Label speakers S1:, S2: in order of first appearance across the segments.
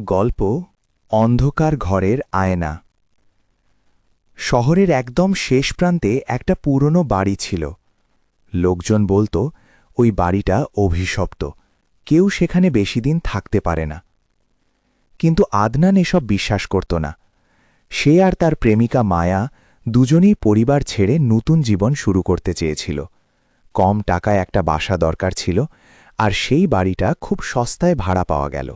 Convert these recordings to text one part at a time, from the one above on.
S1: গল্প অন্ধকার ঘরের আয়না। শহরের একদম শেষ প্রান্তে একটা পুরনো বাড়ি ছিল। লোকজন বলতো ওই বাড়িটা অভিশপ্ত, কেউ সেখানে বেশি দিন থাকতে পারে না। কিন্তু আদনান এসব বিশ্বাস করত না। সে আর তার প্রেমিকা মায়া দুজনেই পরিবার ছেড়ে নতুন জীবন শুরু করতে চেয়েছিল। কম টাকায় একটা বাসা দরকার ছিল, আর সেই বাড়িটা খুব সস্তায় ভাড়া পাওয়া গেল।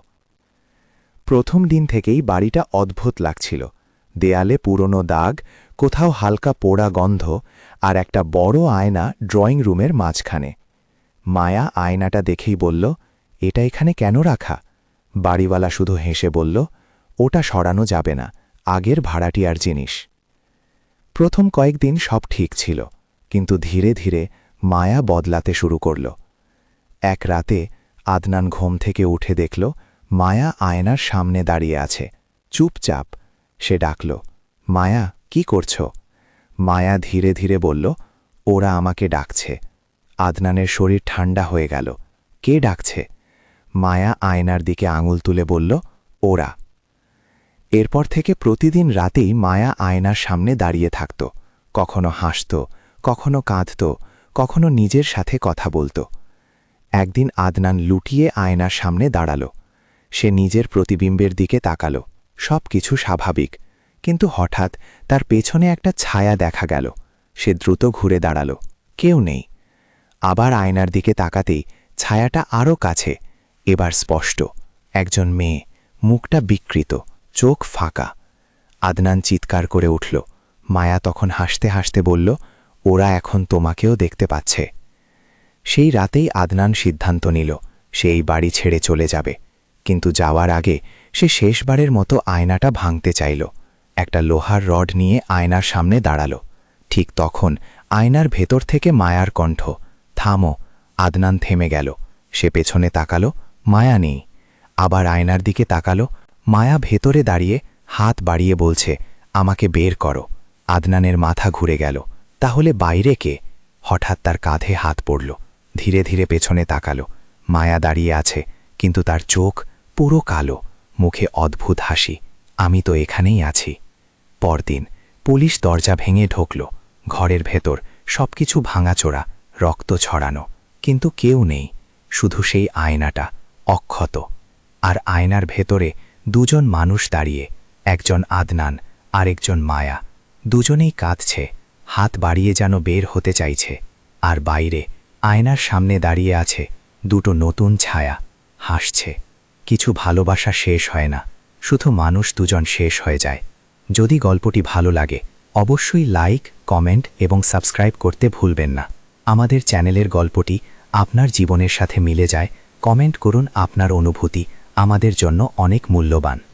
S1: প্রথম দিন থেকেই বাড়িটা অদ্ভুত লাগছিল। দেয়ালে পুরনো দাগ, কোথাও হালকা পোড়া গন্ধ, আর একটা বড় আয়না ড্রয়িং রুমের মাঝখানে। মায়া আয়নাটা দেখেই বলল, এটা এখানে কেন রাখা? বাড়িওয়ালা শুধু হেসে বলল, ওটা সরানো যাবে না, আগের ভাড়াটিয়ার জিনিস। প্রথম কয়েকদিন সব ঠিক ছিল, কিন্তু ধীরে ধীরে মায়া বদলাতে শুরু করল। এক রাতে আদনান ঘুম থেকে উঠে দেখল মায়া আয়নার সামনে দাঁড়িয়ে আছে, চুপচাপ। সে ডাকল, মায়া, কি করছ? মায়া ধীরে ধীরে বলল, ওরা আমাকে ডাকছে। আদনানের শরীর ঠান্ডা হয়ে গেল। কে ডাকছে? মায়া আয়নার দিকে আঙুল তুলে বলল, ওরা। এরপর থেকে প্রতিদিন রাতেই মায়া আয়নার সামনে দাঁড়িয়ে থাকত। কখনো হাসত, কখনো কাঁদত, কখনো নিজের সাথে কথা বলত। একদিন আদনান লুটিয়ে আয়নার সামনে দাঁড়াল। সে নিজের প্রতিবিম্বের দিকে তাকাল। সব কিছু স্বাভাবিক, কিন্তু হঠাৎ তার পেছনে একটা ছায়া দেখা গেল। সে দ্রুত ঘুরে দাঁড়াল। কেউ নেই। আবার আয়নার দিকে তাকাতেই ছায়াটা আরও কাছে, এবার স্পষ্ট। একজন মেয়ে, মুখটা বিকৃত, চোখ ফাঁকা। আদনান চিৎকার করে উঠল। মায়া তখন হাসতে হাসতে বলল, ওরা এখন তোমাকেও দেখতে পাচ্ছে। সেই রাতেই আদনান সিদ্ধান্ত নিল, সে এই বাড়ি ছেড়ে চলে যাবে। কিন্তু যাওয়ার আগে সে শেষবারের মতো আয়নাটা ভাঙতে চাইল। একটা লোহার রড নিয়ে আয়নার সামনে দাঁড়াল। ঠিক তখন আয়নার ভেতর থেকে মায়ার কণ্ঠ, থামো। আদনান থেমে গেল। সে পেছনে তাকাল, মায়া নেই। আবার আয়নার দিকে তাকাল, মায়া ভেতরে দাঁড়িয়ে হাত বাড়িয়ে বলছে, আমাকে বের করো। আদনানের মাথা ঘুরে গেল। তাহলে বাইরে কে? হঠাৎ তার কাঁধে হাত পড়ল। ধীরে ধীরে পেছনে তাকাল। মায়া দাঁড়িয়ে আছে, কিন্তু তার চোখ পুরো কালো, মুখে অদ্ভুত হাসি। আমি তো এখানেই আছি। পরদিন পুলিশ দরজা ভেঙে ঢুকল। ঘরের ভেতর সবকিছু ভাঙাচোরা, রক্ত ছড়ানো, কিন্তু কেউ নেই। শুধু সেই আয়নাটা, অক্ষত। আর আয়নার ভেতরে দুজন মানুষ দাঁড়িয়ে, একজন আদনান, আরেকজন মায়া। দুজনেই কাঁদছে, হাত বাড়িয়ে যেন বের হতে চাইছে। আর বাইরে আয়নার সামনে দাঁড়িয়ে আছে দুটো নতুন ছায়া, হাসছে। কিছু ভালোবাসা শেষ হয় না, শুধু মানুষ দুজন শেষ হয়ে যায়। যদি গল্পটি ভালো লাগে অবশ্যই লাইক, কমেন্ট এবং সাবস্ক্রাইব করতে ভুলবেন না। আমাদের চ্যানেলের গল্পটি আপনার জীবনের সাথে মিলে যায়, কমেন্ট করুন আপনার অনুভূতি, আমাদের জন্য অনেক মূল্যবান।